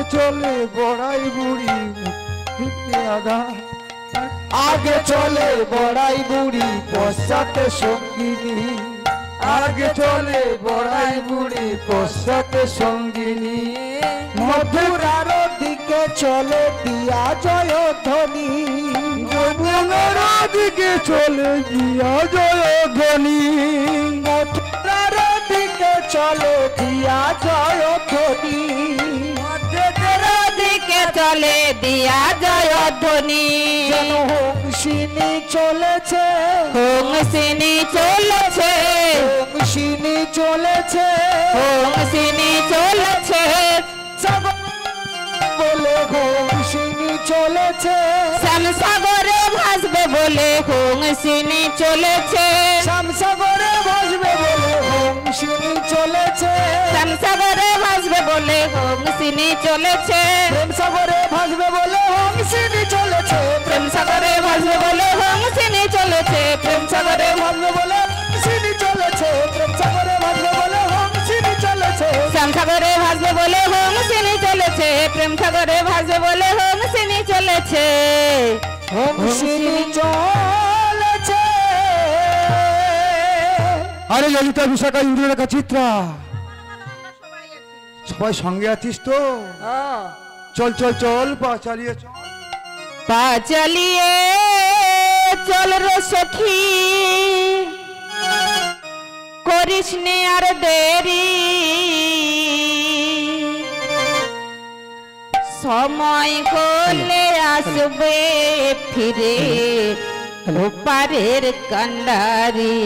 আগে চলে বড়াই বুড়ি আদা আগে চলে বড়াই বুড়ি পশ্চাতে সঙ্গিনী আগে চলে বড়াই বুড়ি পশ্চাতে সঙ্গিনী মধুরার দিকে চলে দিয়া জয়ধ্বনি যমুনার দিকে চলে দিয়া জয়ধ্বনি মথুরার দিকে চলে দিয়া জয়ধ্বনি দিকে চলে দিয়া জয়ধ্বনি হংসিনী চলেছে হংসিনী চলেছে হংসিনী চলেছে হংসিনী চলেছে বলে হংসিনী চলেছে শ্যামসাগরে ভাসবে বলে হংসিনী চলেছে শ্যামসাগরে ভাসবে বলে হংসিনী চলেছে শ্যামসাগরে ভাসবে বলে হংসিনী চলেছে প্রেমসাগরে ভাসবে বলে হংসিনী চলেছে প্রেমসাগরে ভাসবে বলে হংসিনী চলেছে প্রেমসাগরে ভাসবে বলে হংসিনী চলেছে প্রেমসাগরে ভাসবে বলে হংসিনী চলেছে শ্যামসাগরে ভাসবে বলে হংসিনী চলেছে প্রেমসাগরে ভাসবে বলে হংসিনী চলেছে হংসিনী চলেছে। আরে ললিতা বিশাখা ইন্দ্ররেখা চিত্রা সবাই সঙ্গে আছিস তো? চল চল চল পা চালিয়ে চল পা চালিয়ে চল রে সখী করিস নে আর দেরি সময় হলে আসবে ফিরে ওপারের কান্ডারি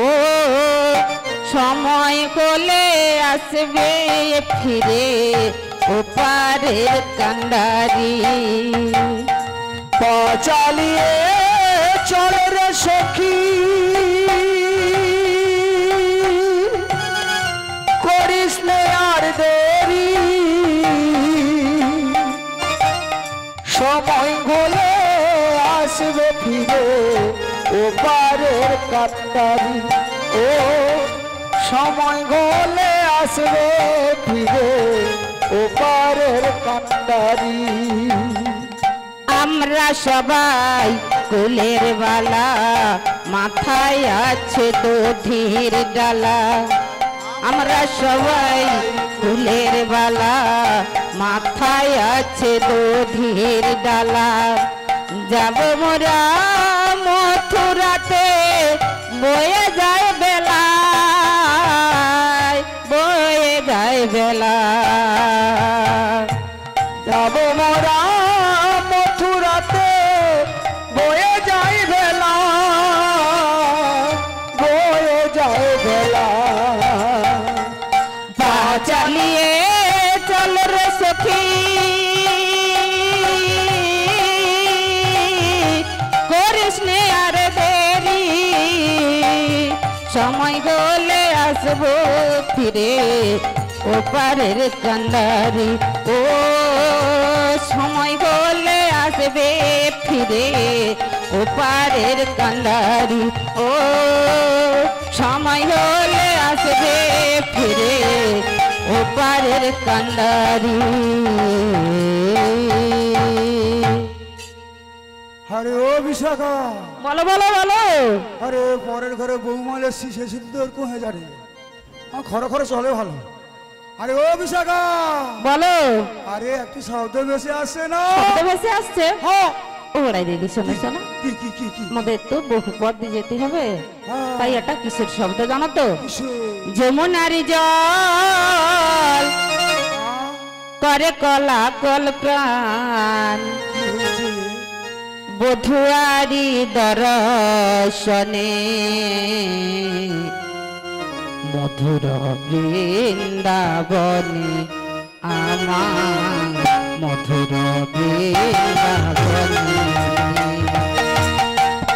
ও সময় হলে আসবে ফিরে ওপারের কান্ডারি পা চালিয়ে চল রে সখী করিস নে আর দেরি সময় হলে আসবে ফিরে ওপারের কান্ডারি ও সময় হলে আসবে ফিরে ওপারের কান্ডারি আমরা সবাই কুলের বালা মাথায় আছে দধির ডালা আমরা সবাই কুলের বালা মাথায় আছে দধির ডালা যাব মোরা মথুরাতে বয়ে যায় বেলা বয়ে যায় বেলা যাব মোরা মথুরাতে বয়ে যায় বেলা বয়ে যায় বেলা পা চালিয়ে চল রে সখী করিস নে আর দেরি সময় হলে আসবো ফিরে ওপারের কান্ডারি ও সময় হলে আসবে ফিরে ওপারের কান্ডারি ও সময় হলে আসবে ফিরে ওপারের কান্ডারি আরে ও বিশাখা বলো বলো বলো আরে পরের ঘরে বৌমাল এসছি সে সিদ্ধর কোহে জানে খরে খরে চলে ভালো আরে ও বিশাখা বলো আরে একটু শব্দ বেশি আসছে না শব্দ ভেসে আসছে হ্যাঁ ওরাই দিদি শোনো শোনো কি কি কি কি আমাদের তো বহু পথ দিয়ে যেতে হবে হ্যাঁ। তাই এটা কিসের শব্দ জানো তো কিসের? যমুনারি জল করে কলা কল প্রাণ বধুয়ারি দর্শনে মধুর বৃন্দাবনে আমার মধুর বৃন্দাবনে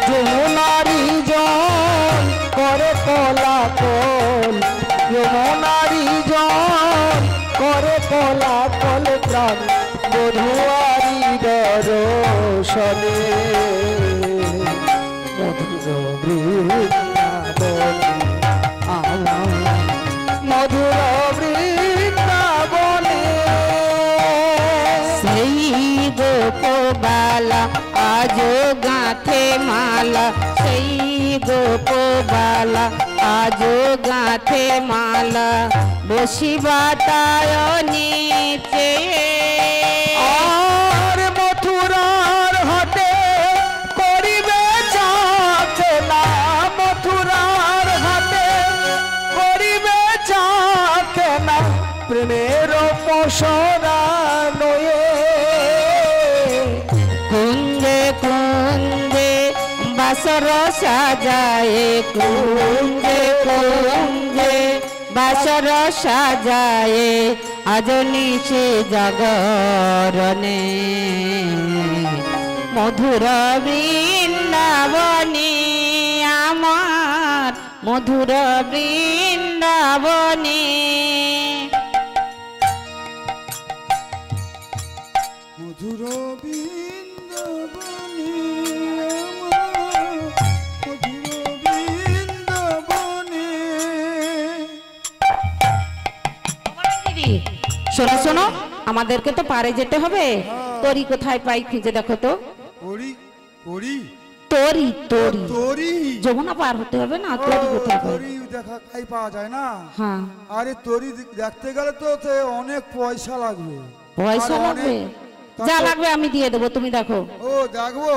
যমুনারি জল করে কলাকল যমুনারি জল করে কলাকল প্রাণ বধুয়ারি দর্শনে মধুর বৃন্দাবনে আমার মধুর বৃন্দাবনে গোপবালা আজো গাঁথে মালা, সেই গোপবালা আজো গাঁথে মালা, বসিবাতায় নিচে। আর মথুরার হাতে করিবে চাচনা, মথুরার হাতে করিবে চাচনা, প্রেমের পসরা নয়ে। কুঞ্জে কুঞ্জে বাসর সাজায়, কুঞ্জে কুঞ্জে বাসর সাজায়, আজ নিচে জাগরণে মধুর বৃন্দাবনে, আমার মধুর বৃন্দাবনে। মধুর বৃন্দাবনে, আমার মধুর বৃন্দাবনে। শোনো শোনো, আমাদেরকে তো পারে যেতে হবে। তরি কোথায় পাই খুঁজে দেখো তো। ওরি ওরি তরি তরি তোরি যমুনা পার হতে হবে না, তরি কোথায় পাই? তোরি দেখা খাই পাওয়া যায় না। হ্যাঁ, আরে তোরি দেখতে গেলে তো ওতে অনেক পয়সা লাগবে। পয়সা আর লাগবে? অনেক- যা তারপর- লাগবে আমি দিয়ে দেবো, তুমি দেখো। ও দেখবো?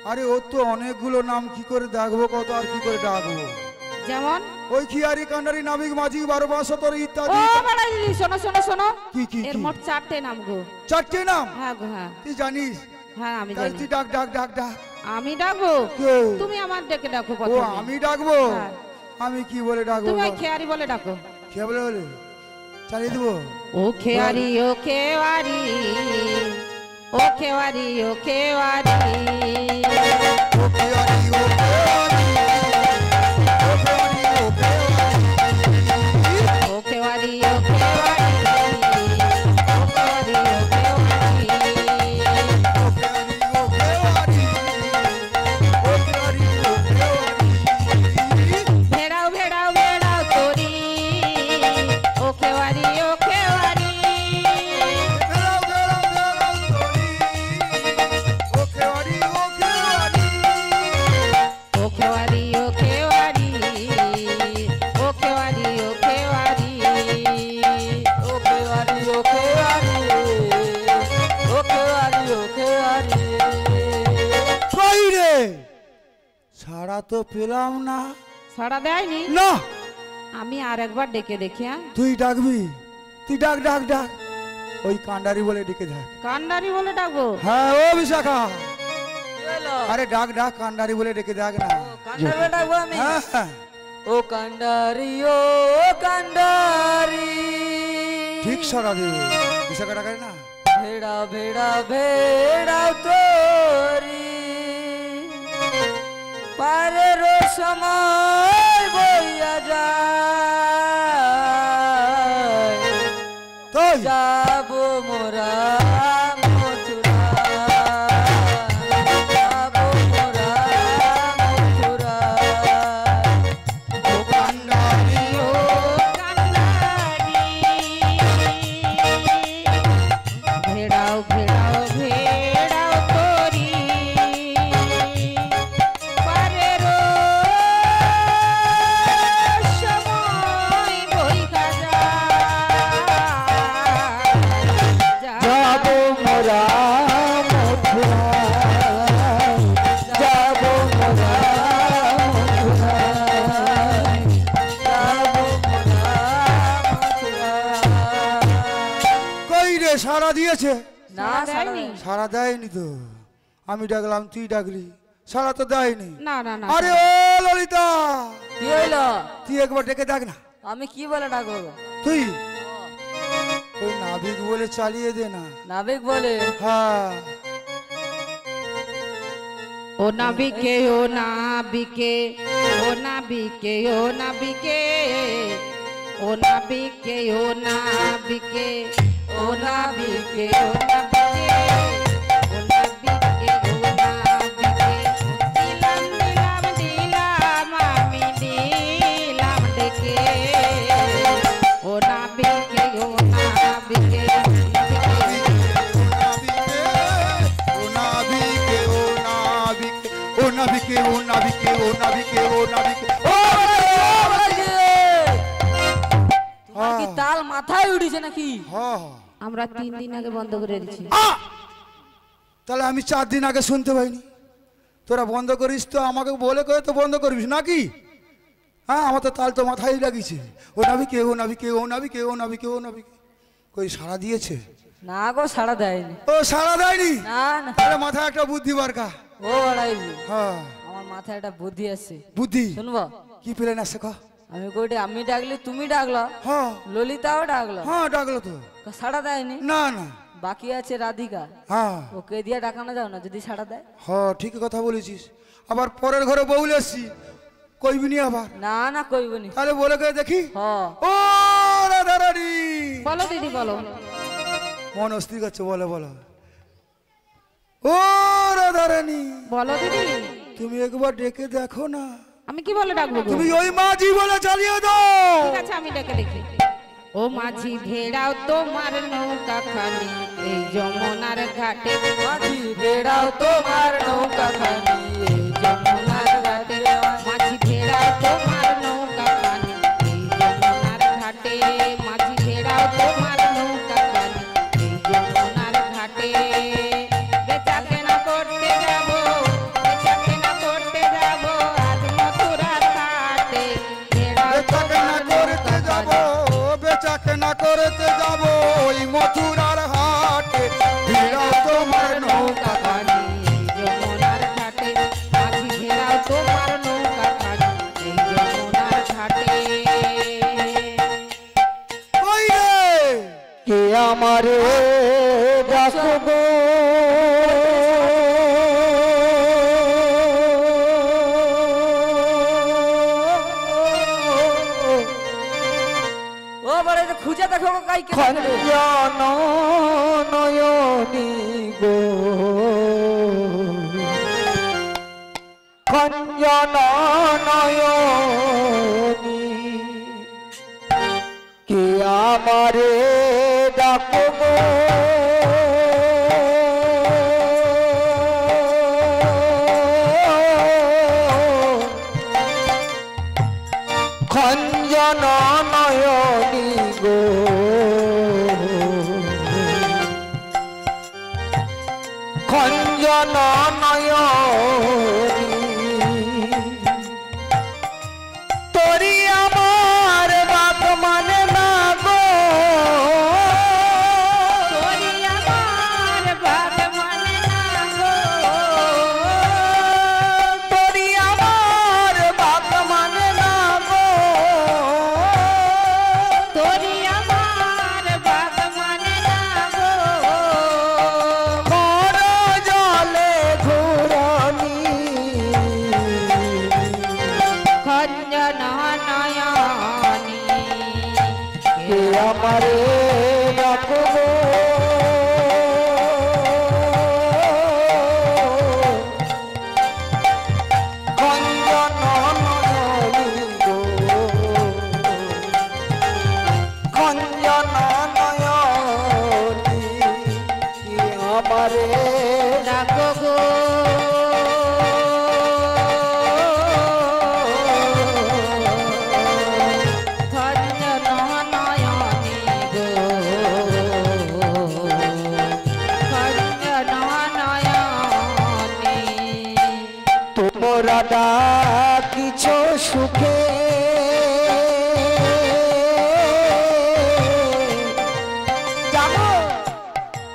আরে ওর তো অনেকগুলো নাম, কি করে দেখবো কত আর কি করে ডাকবো? যেমন ওই খিয়ারি কান্ডারি নাবিক মাঝি 12 তোর ও ইত্যাদি। বাড়াই দিদি, শোনো শোনো শোনো, কি কি এর কি? মোট 4টে নাম গো। 4টে নাম? হ্যাঁ গো, হ্যাঁ তুই জানিস? হ্যাঁ আমি তাই জানি। তুই ডাক ডাক ডাক ডাক। আমি ডাকবো? কে? তুমি আমার ডেকে ডাকো ও প্রথমে। আমি ডাকবো? হ্যাঁ। আমি কি বলে ডাকবো? তুমি ওই খেয়ারি বলে ডাকো। কে বলে বলে চালিয়ে দেবো? ও খেয়ারি ও খেয়ারি, ও খেয়ারি ও খেয়ারি, ও খিয়ারি ও খিয়ারি, ও খিয়ারি ও খিয়ারি। ও খেয়ারি ও খেয়ারি, ও খেয়ারি ও খেয়ারি। ভেড়াও ভেড়াও ভেড়াও তোরি, ও খেয়ারি ও খেয়ারি। ও খেয়ারি ও খেয়ারি, ও খেয়ারি ও খেয়ারি, ও খেয়ারি ও খেয়ারি, ও খেয়ারি ও খেয়ারি। কই রে? সারা তো পেলাম না। সাড়া দেয়নি? না, আমি আর একবার ডেকে দেখি। হ্যাঁ, তুই ডাকবি? তুই ডাক ডাক ডাক। ওই কান্ডারি বলে ডেকে ডাক। কান্ডারি বলে ডাকবো? হ্যাঁ ও বিশাখা, আরে ডাক ডাক, কান্ডারি বলে ডেকে ডাক না। কান্ডারি ডাকবো আমি? হ্যাঁ হ্যাঁ, ও কান্ডারি ও কান্ডারি, ঠিক সারা দে। বিশাখা ডাকাই না? ভেড়া ভেড়া ভেড়া তোরি, পারের সময় বইয়া যায়, তুই যাবো মোরা মথুরা, যাবো মোরা মথুরা। ও কান্ডারি ও কান্ডারি, ভেড়াও ভেড়াও ভেড়াও তোরি, পারের সময় বইয়া যায়, যাবো মোরা মথুরা, যাবো মোরা মথুরা, যাবো মোরা মথুরা। কই রে? সারা দিয়েছে? না দেয়নি? সারা দেয়নি তো। আমি ডাকলাম, তুই ডাকলি, সারা তো দেয়নি। না না না। আরে ও ললিতা, কি হইলো? তুই একবার ডেকে ডাক না। আমি কি বলে ডাকবো? তুই ওই নাবিক বলে চালিয়ে দে না। নাবিক বলে? হ্যাঁ, ও নাবিকে ও নাবিকে, ও নাবিকে ও নাবিকে, ও নাবিকে ও নাবিকে, ও নাবিকে ও নাবিকে, ও নাবিকে ও নাবিকে, দিলাম দিলাম দিলাম আমি দিলাম ডেকে, ও নাবিকে ও নাবিকে, নাবিকে ও নাবিকে ও নাবিকে ও তোমার কি তাল মাথায় উঠেছে নাকি? হ্যাঁ আমরা 3 দিন আগে বন্ধ করে দিয়েছি। তাহলে আমি 4 দিন আগে শুনতে পাইনি। তোরা বন্ধ করিস তো আমাকে বলে করে তো বন্ধ করবিস নাকি? হ্যাঁ আমার তো তাল তো মাথায় লাগিয়েছে। ও নাবিকে ও নাবিকে ও নাবিকে ও নাবিকে ও নাবিকে কই সাড়া দিয়েছে? না গো সাড়া দেয়নি। ও সাড়া দেয়নি? না না। তাহলে মাথায় একটা বুদ্ধি বারকা। ও বাড়াই হ্যাঁ আমার মাথায় একটা বুদ্ধি আছে। বুদ্ধি শুনবো? কি প্লেন আছে ক? আমি কইটি আমি ডাকলি তুমি ডাকলা, হ্যাঁ ললিতাও ডাকলা, হ্যাঁ ডাকলো তো। সাড়া দেয়নি। না না বাকি আছে রাধিকা, হ্যাঁ ওকে দিয়ে ডাকানো যাও না যদি সাড়া দেয়। হ্যাঁ ঠিক কথা বলেছিস। আবার পরের ঘরে বউলে এসছি কইবি নি আবার? না না কইবনি। তাহলে বলে করে দেখি। হ ও রাধা রানী বলো দিদি বলো। মন অস্থির করছে বলে বলো। ও রাধা রানী বলো দিদি। তুমি একবার ডেকে দেখো না। আমি কি বলে ডাকবো গো? তুমি ওই মাঝি বলে চালিয়ে দাও। ঠিক আছে আমি ডেকে দেখি। ও মাঝি ভেড়াও তোমার নৌকা খানি এই যমুনার ঘাটে। মাঝি বেড়াও তোমার নৌকা খানি এই যমুনার ঘাটে। মাঝি ভেড়াও তোমার নৌকা খানি এই যমুনার ঘাটে। মাঝি ভেড়াও তোমার নৌকা খানি এই যমুনার ঘাটে। বেচা কেনা করতে যাব, বেচা কেনা করতে যাব আজ মথুরার ঘাটে। ভেড়াও বেচা কেনা করতে যাব, বেচা কেনা করতে যাব ওই মথুরার হাটে। ভিড়াও তোমার নৌকা খানি এই যমুনার ঘাটে। মাঝি ভেড়াও তোমার নৌকা খানি এই যমুনার ঘাটে। ওই রে কে আমারে ডাকবো ও বড় খুঁজে দেখো কাই কে খঞ্জন নয়নি গো খঞ্জন নয়নি কে আমারে ডাকবো খঞ্জন নয়নি গো খঞ্জন নয়নি তোরি আমার বাপ মানে না গো তোরি আমার বাপ মানে না গো। তোরি আমার বাপ মানে না গো তোরি আমার বাপ মানে না গো। বড় জলে ঘুরনি খঞ্জন নয়নি কে আমারে ডাকবো খঞ্জন নয়নি গো খঞ্জন নয়নি কে আমারে ডাকো গো। খঞ্জন নয়নি গো। খঞ্জন নয়নি তোমরা ডাকিছো সুখে জানো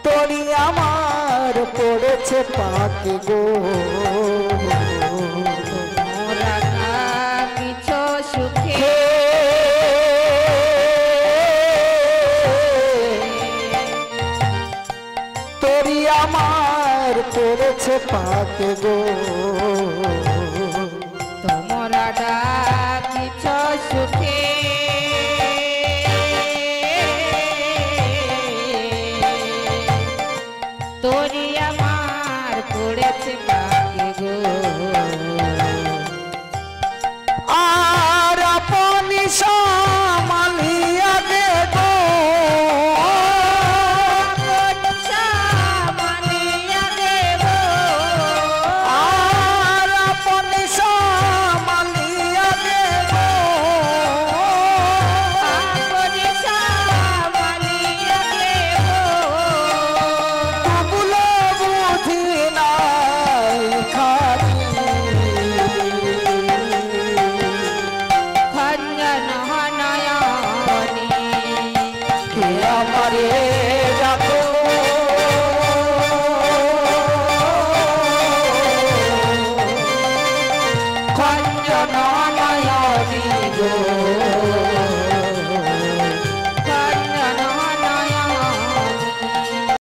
তোরি আমার পড়েছে পাকে গো মোরা কিছু সুখে তোরি আমার পড়েছে পাকে গো তোমরা কিছু সুখে তোরি আমার পড়েছে পাকে গো। আর আপনি